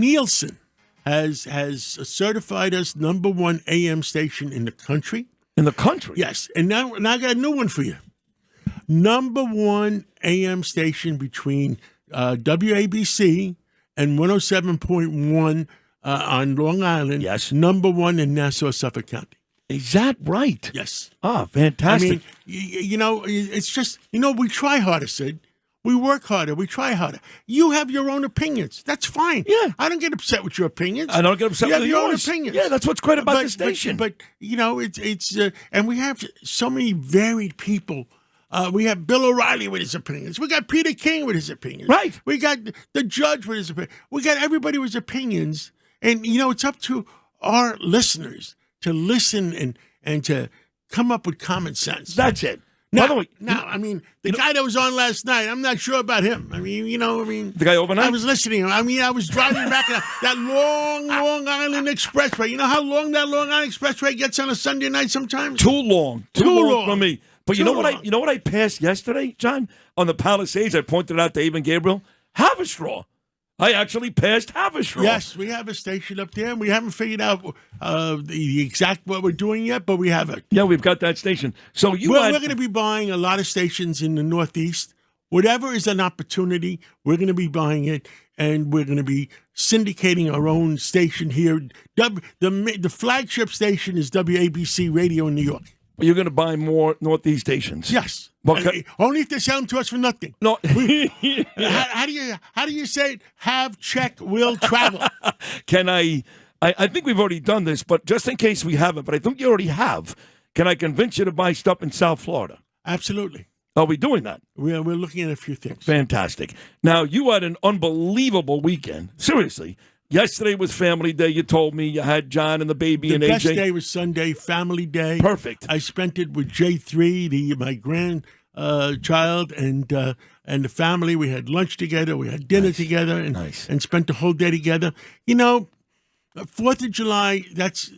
Nielsen has certified us #1 AM station in the country. In the country? Yes. And now I got a new one for you. #1 AM station between WABC and 107.1 on Long Island. Yes. #1 in Nassau, Suffolk County. Is that right? Yes. Ah, fantastic. I mean, it's just, we try harder, Sid. We work harder. We try harder. You have your own opinions. That's fine. Yeah. I don't get upset with your opinions. I don't get upset with your own yours. opinions. Yeah, that's what's great about the station. But it's and we have so many varied people. We have Bill O'Reilly with his opinions. We got Peter King with his opinions. Right. We got the judge with his opinions. We got everybody with his opinions. And, it's up to our listeners to listen and to come up with common sense. That's it. Now, By the way, the guy that was on last night, I'm not sure about him. the guy overnight? I was listening. I was driving back that long Island Expressway. You know how long that Long Island Expressway gets on a Sunday night sometimes? Too long for me. But you know what I passed yesterday, John? On the Palisades, I pointed out to Abe and Gabriel, Haverstraw. I actually passed Haverstraw. Yes, we have a station up there, and we haven't figured out the exact what we're doing yet, but we have it. Yeah, we've got that station. So we're going to be buying a lot of stations in the Northeast. Whatever is an opportunity, we're going to be buying it, and we're going to be syndicating our own station here. The flagship station is WABC Radio in New York. You're going to buy more Northeast stations? Yes. Okay. Only if they sell them to us for nothing. No. How do you say it? Have, check, will, travel. Can I think we've already done this, but just in case we haven't, but I think you already have, can I convince you to buy stuff in South Florida? Absolutely. Are we doing that? We're looking at a few things. Fantastic. Now, you had an unbelievable weekend. Seriously. Yesterday was Family Day. You told me you had John and the baby and AJ. The best day was Sunday, Family Day. Perfect. I spent it with J3, my grandchild, and the family. We had lunch together. We had dinner together, and spent the whole day together. 4th of July. That's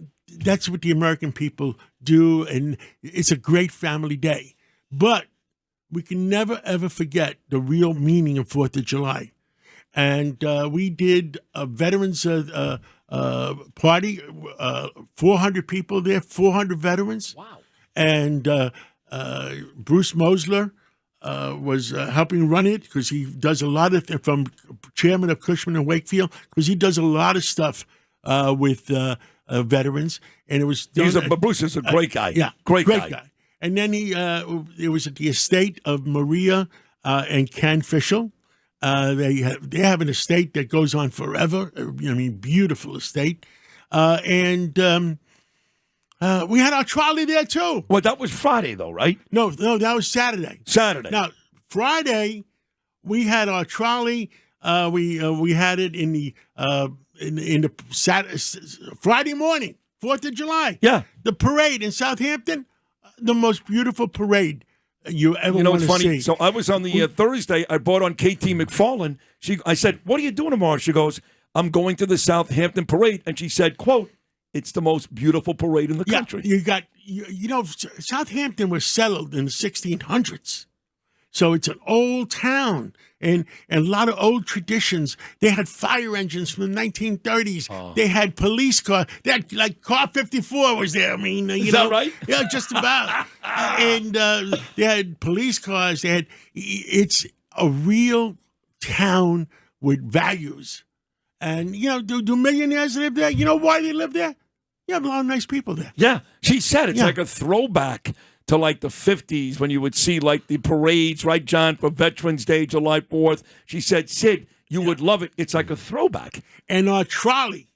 what the American people do, and it's a great family day. But we can never ever forget the real meaning of 4th of July. And we did a veterans party, 400 people there, 400 veterans. Wow. And Bruce Mosler was helping run it because he does a lot of from chairman of Cushman & Wakefield, because he does a lot of stuff with veterans. And it was Bruce is a great guy. Yeah, great guy. And then it was at the estate of Maria and Ken Fischel. They have an estate that goes on forever. Beautiful estate. And we had our trolley there, too. Well, that was Friday, though, right? No, that was Saturday. Now, Friday, we had our trolley. We had it in the Friday morning, 4th of July. Yeah. The parade in Southampton, the most beautiful parade you ever want to see. It's funny. So I was on the Thursday. I brought on KT McFarlane. I said, "What are you doing tomorrow?" She goes, "I'm going to the Southampton parade." And she said, "Quote, it's the most beautiful parade in the country." You got, Southampton was settled in the 1600s. So it's an old town and a lot of old traditions. They had fire engines from the 1930s. Oh. They had police cars. They had, Car 54 was there. Is that right? Yeah, just about. And they had police cars. It's a real town with values. And, do millionaires live there? You know why they live there? You have a lot of nice people there. Yeah. She said it's like a throwback to the 50s when you would see the parades, right, John, for Veterans Day, July 4th. She said, "Sid, you would love it. It's like a throwback." And our trolley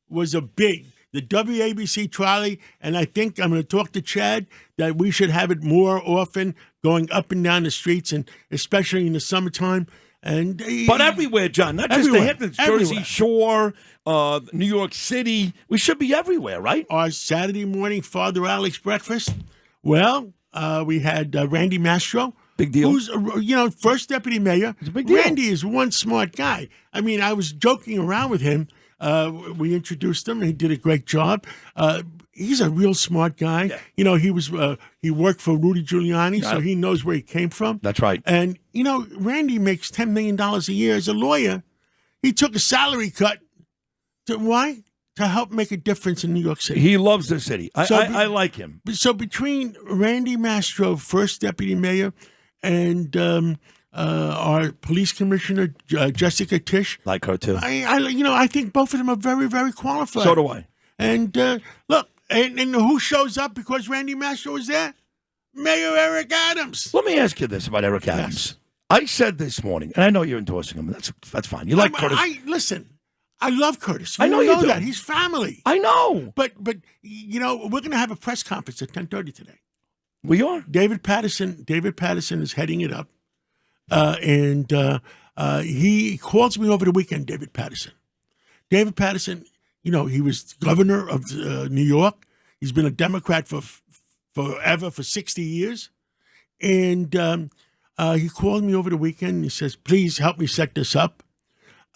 was the WABC trolley, and I think I'm going to talk to Chad that we should have it more often going up and down the streets, and especially in the summertime. But everywhere, John, not just the Hamptons, Jersey Shore, New York City. We should be everywhere, right? Our Saturday morning Father Alex breakfast. Well, we had Randy Mastro. Big deal. Who's, first deputy mayor. It's a big deal. Randy is one smart guy. I was joking around with him. We introduced him, and he did a great job. He's a real smart guy. Yeah. He worked for Rudy Giuliani, so he knows where he came from. That's right. And, Randy makes $10 million a year as a lawyer. He took a salary cut Why? To help make a difference in New York City. He loves the city. I like him. So between Randy Mastro, first deputy mayor, and our police commissioner, Jessica Tisch. Like her, too. I think both of them are very, very qualified. So do I. And look, and who shows up because Randy Mastro is there? Mayor Eric Adams. Let me ask you this about Eric Adams. Yes. I said this morning, and I know you're endorsing him. That's fine. You like Curtis. Listen, I love Curtis. I know you do. That. He's family. I know. But we're going to have a press conference at 10:30 today. We are. David Patterson is heading it up. And he calls me over the weekend, David Patterson. David Patterson, he was governor of New York. He's been a Democrat forever, for 60 years. And he called me over the weekend and he says, please help me set this up.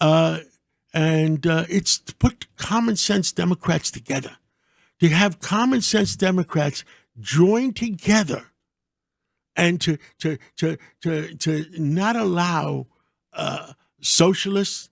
And it's to put common sense Democrats together. To have common sense Democrats join together and to not allow socialists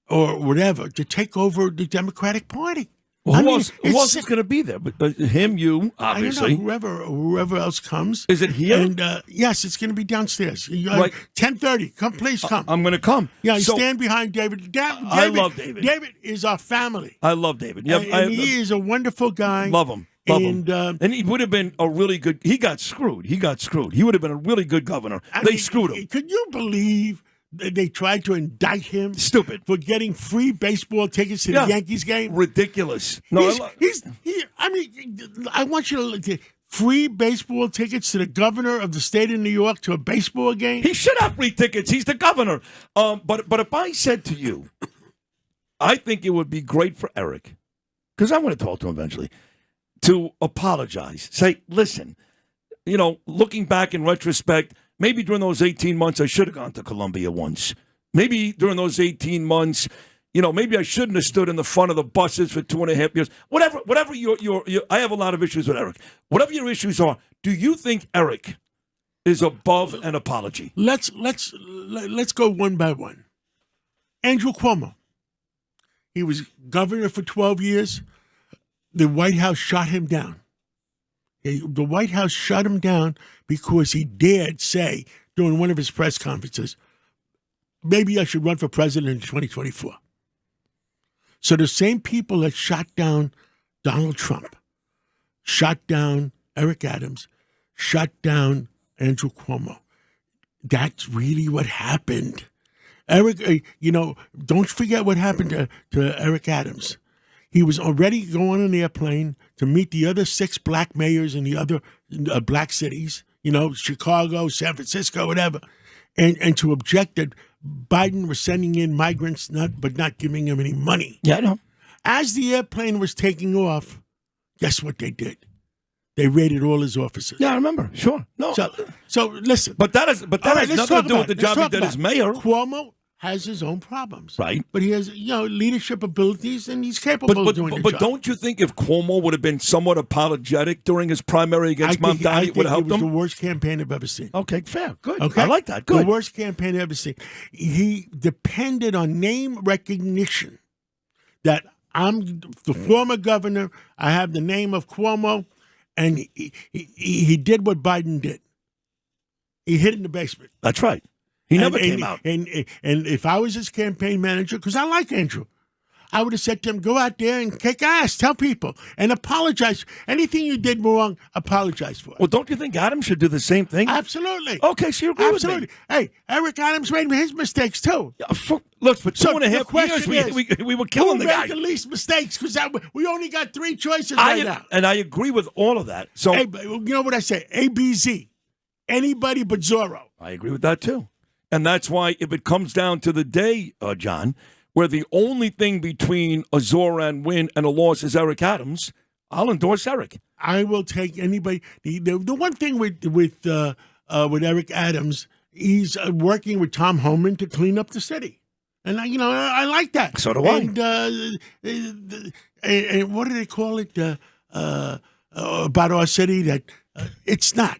or whatever to take over the Democratic Party. Well, who else is going to be there? But him, you, obviously. I don't know, whoever else comes. Is it here? And yes, it's going to be downstairs. Right. 10:30. Please come. I'm going to come. Yeah, stand behind David. I love David. David is our family. I love David. Yeah, and he is a wonderful guy. Love him. And he would have been a really good. He got screwed. He would have been a really good governor. They screwed him. Could you believe they tried to indict him? Stupid. For getting free baseball tickets to the Yankees game? Ridiculous. No, I want you to look at free baseball tickets to the governor of the state of New York to a baseball game. He should have free tickets. He's the governor. But if I said to you, I think it would be great for Eric, because I'm going to talk to him eventually, to apologize. Say, listen, looking back in retrospect, maybe during those 18 months, I should have gone to Columbia once. Maybe during those 18 months, maybe I shouldn't have stood in the front of the buses for 2.5 years. Whatever your I have a lot of issues with Eric. Whatever your issues are, do you think Eric is above an apology? Let's go one by one. Andrew Cuomo. He was governor for 12 years. The White House shot him down. The White House shut him down because he dared say during one of his press conferences, maybe I should run for president in 2024. So the same people that shot down Donald Trump, shot down Eric Adams, shot down Andrew Cuomo. That's really what happened. Eric, don't forget what happened to Eric Adams. He was already going on an airplane to meet the other 6 black mayors in the other black cities, Chicago, San Francisco, whatever, and to object that Biden was sending in migrants, but not giving them any money. Yeah, I know. As the airplane was taking off, guess what they did? They raided all his offices. Yeah, I remember. Sure. No. So listen. But that has nothing to do with the job he did as mayor. Cuomo has his own problems. Right. But he has, leadership abilities, and he's capable of doing the job. But don't you think if Cuomo would have been somewhat apologetic during his primary against Mamdani, it would have helped him? It was the worst campaign I've ever seen. Okay, fair. Good. Okay? I like that. Good. The worst campaign I've ever seen. He depended on name recognition that I'm the former governor, I have the name of Cuomo, and he did what Biden did. He hid in the basement. That's right. He never came out. And if I was his campaign manager, because I like Andrew, I would have said to him, go out there and kick ass, tell people, and apologize. Anything you did wrong, apologize for it. Well, don't you think Adams should do the same thing? Absolutely. Okay, so you agree with me. Hey, Eric Adams made his mistakes, too. Yeah, look, for 2.5 years, we were killing the guy. Who made the least mistakes? Because we only got 3 choices right now. And I agree with all of that. So, hey, you know what I say? ABZ. Anybody but Zorro. I agree with that, too. And that's why if it comes down to the day, John, where the only thing between a Zoran win and a loss is Eric Adams, I'll endorse Eric. I will take anybody. The one thing with Eric Adams, he's working with Tom Homan to clean up the city. And, I like that. So do I. And what do they call it about our city? That it's not.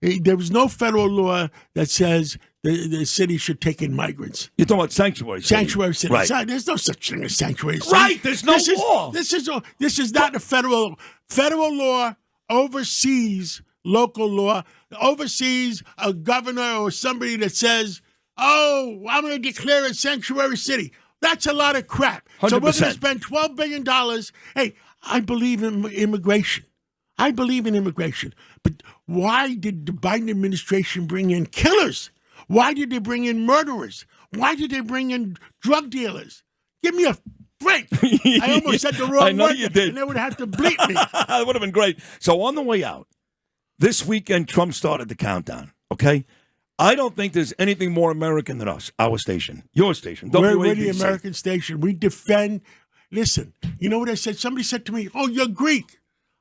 There was no federal law that says the city should take in migrants. You're talking about sanctuary city. Sanctuary city. Right. Sorry, there's no such thing as sanctuary city. Right, there's no law. This is not a federal law oversees local law, oversees a governor or somebody that says, "Oh, I'm going to declare a sanctuary city." That's a lot of crap. 100%. So we're going to spend $12 billion. Hey, I believe in immigration. But why did the Biden administration bring in killers? Why did they bring in murderers? Why did they bring in drug dealers? Give me a break. I almost said the wrong I know word, you did. and they would have to bleep me. That would have been great. So on the way out, this weekend, Trump started the countdown, okay? I don't think there's anything more American than us, our station, your station, WABC. We're the American station. We defend. Listen, you know what I said? Somebody said to me, "Oh, you're Greek."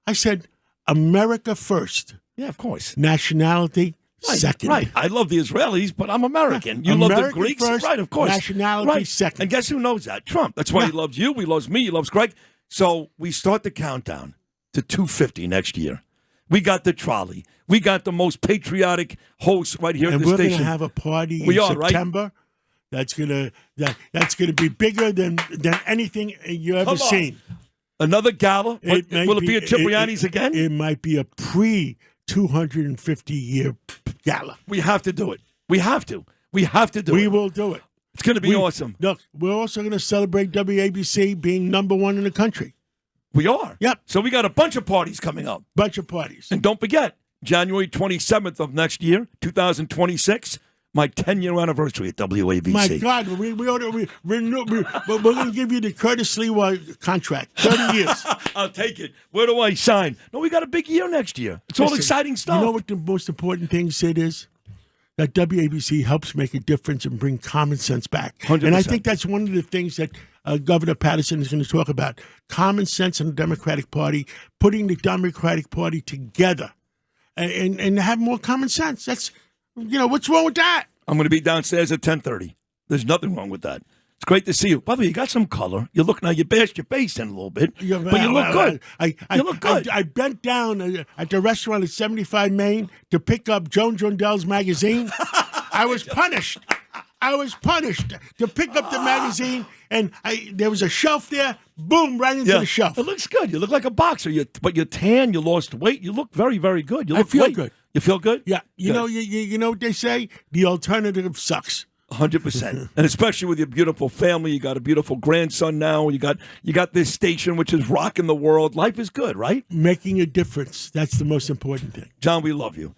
I said, "America first. Yeah, of course. Nationality second." Right. I love the Israelis, but I'm American. You American love the Greeks? first, Right, of course. nationality second. And guess who knows that? Trump. That's why he loves you. He loves me. He loves Greg. So we start the countdown to 250 next year. We got the trolley. We got the most patriotic host right here at the we're station. going to have a party We in are, right? September. That's gonna be bigger than anything you ever seen. Another gala? Will it be at Cipriani's again? It might be a pre-250-year gala. We have to do it. We have to. We have to do it. We will do it. It's going to be awesome. Look, we're also going to celebrate WABC being number one in the country. We are. Yep. So we got a bunch of parties coming up. Bunch of parties. And don't forget, January 27th of next year, 2026, my 10-year anniversary at WABC. My God, we're going to give you the Curtis Lewa contract, 30 years. I'll take it. Where do I sign? No, we got a big year next year. It's all exciting stuff. You know what the most important thing, Sid, is? That WABC helps make a difference and bring common sense back. 100%. And I think that's one of the things that Governor Patterson is going to talk about. Common sense in the Democratic Party, putting the Democratic Party together and have more common sense. That's, what's wrong with that? I'm going to be downstairs at 10:30. There's nothing wrong with that. It's great to see you. By the way, you got some color. You look now. You bashed your face in a little bit, but you look good. You look good. I bent down at the restaurant at 75 Main to pick up Joan Jondell's magazine. I was punished. To pick up the magazine, and there was a shelf there. Boom, right into the shelf. It looks good. You look like a boxer. But you're tan. You lost weight. You look very, very good. You look I feel great. good. You feel good? Yeah. You know what they say? The alternative sucks. 100%. And especially with your beautiful family, you got a beautiful grandson now. You got this station which is rocking the world. Life is good, right? Making a difference. That's the most important thing. John, we love you.